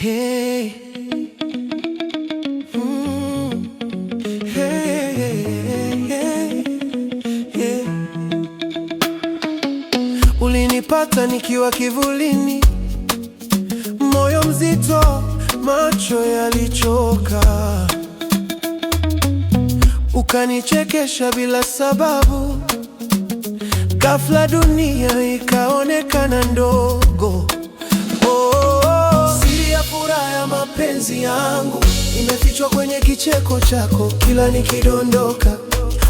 Hey. Hey, hey, yeah. Ulinipata nikiwa kivulini, moyo mzito, macho yalichoka. Ukanichekesha bila sababu, ghafla dunia ikaonekana ndogo. Siri ya furaha ya mapenzi yangu imefichwa kwenye kicheko chako. Kila nikidondoka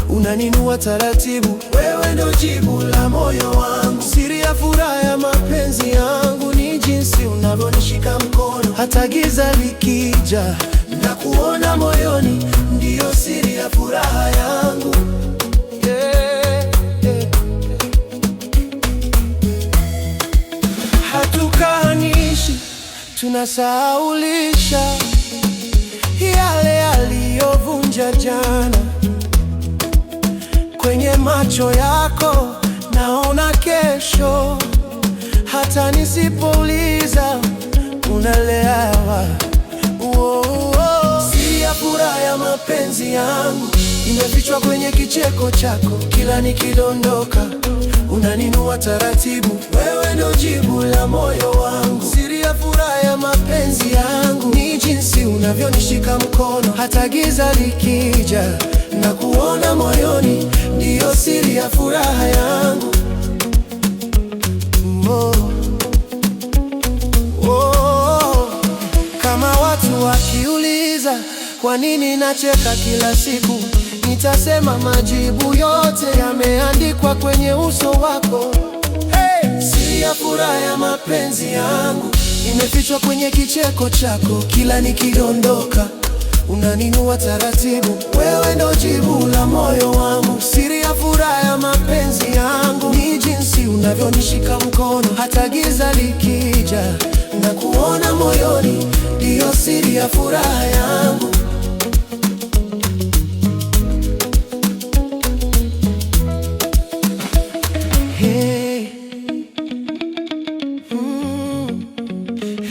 unaninua taratibu, wewe ndo jibu la moyo wangu. Siri ya furaha ya mapenzi yangu ni jinsi unavyonishika mkono, hata giza likija na kuona moyoni, ndiyo siri ya furaha yangu. Hatukanishi, tunasahaulisha yale yaliyovunja jana. Kwenye macho yako naona kesho, hata nisipouliza unalewa. Siri ya furaha ya mapenzi yangu imefichwa kwenye kicheko chako. Kila nikidondoka unaninua taratibu, wewe ndo jibu la moyo wangu. Siri ya furaha ya mapenzi yangu ni jinsi unavyonishika mkono, hata giza likija na kuona moyoni, ndiyo siri ya furaha yangu. Kama watu wakiuliza kwa nini nacheka kila siku, nitasema majibu yote yameandikwa kwenye uso wako. Siri ya furaha ya mapenzi yangu imefichwa kwenye kicheko chako. Kila nikidondoka unaninua taratibu, wewe ndo jibu la moyo wangu. Siri ya furaha ya mapenzi yangu ni jinsi unavyonishika mkono, hata giza likija na kuona moyoni, ndiyo siri ya furaha yangu. Hey.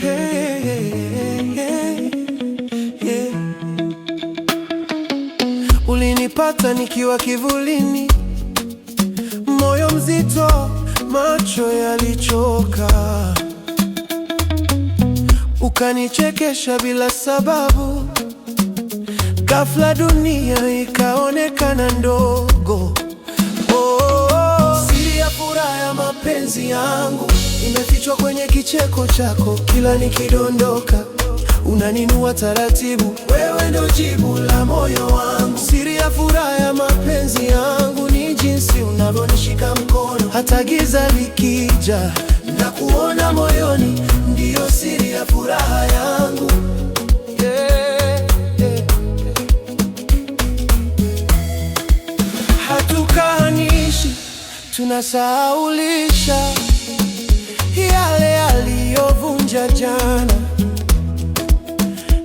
Hey, hey, hey, yeah. Ulinipata nikiwa kivulini, moyo mzito, macho yalichoka. Ukanichekesha bila sababu, ghafla dunia ikaonekana ndogo. Siri ya furaha ya mapenzi yangu imefichwa kwenye kicheko chako. Kila nikidondoka unaninua taratibu, wewe ndo jibu la moyo wangu. Siri ya furaha ya mapenzi yangu ni jinsi unavyonishika mkono, hata giza likija na kuona moyoni, ndiyo siri ya furaha yangu. Hatukanishi, tunasahaulisha yale yaliyovunja jana.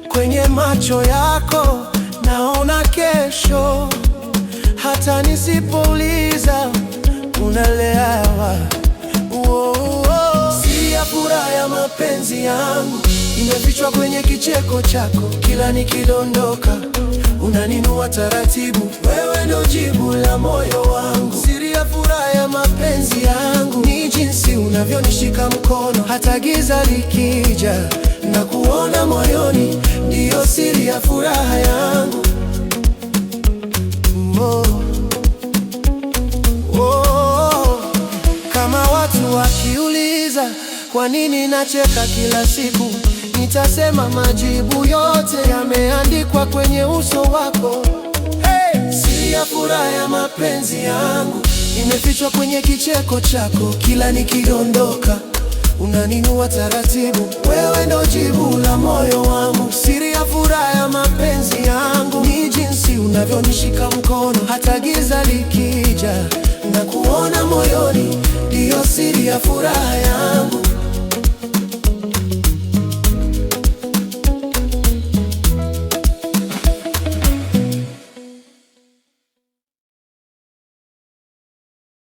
Kwenye macho yako naona kesho, hata nisipouliza unalewa. Siri ya furaha ya mapenzi yangu imefichwa kwenye kicheko chako. Kila nikidondoka unaninua taratibu, wewe ndo jibu la moyo wangu. Siri ya furaha ya mapenzi yangu ni jinsi unavyonishika mkono, hata giza likija na kuona moyoni, ndiyo siri ya furaha yangu. Kama watu wakiuliza kwa nini nacheka kila siku, nitasema majibu yote yameandikwa kwenye uso wako. Siri ya furaha ya mapenzi yangu imefichwa kwenye kicheko chako. Kila nikidondoka unaninua taratibu, wewe ndo jibu la moyo wangu. Siri ya furaha ya mapenzi yangu ni jinsi unavyonishika mkono, hata giza likija na kuona moyoni, ndiyo siri ya furaha yangu.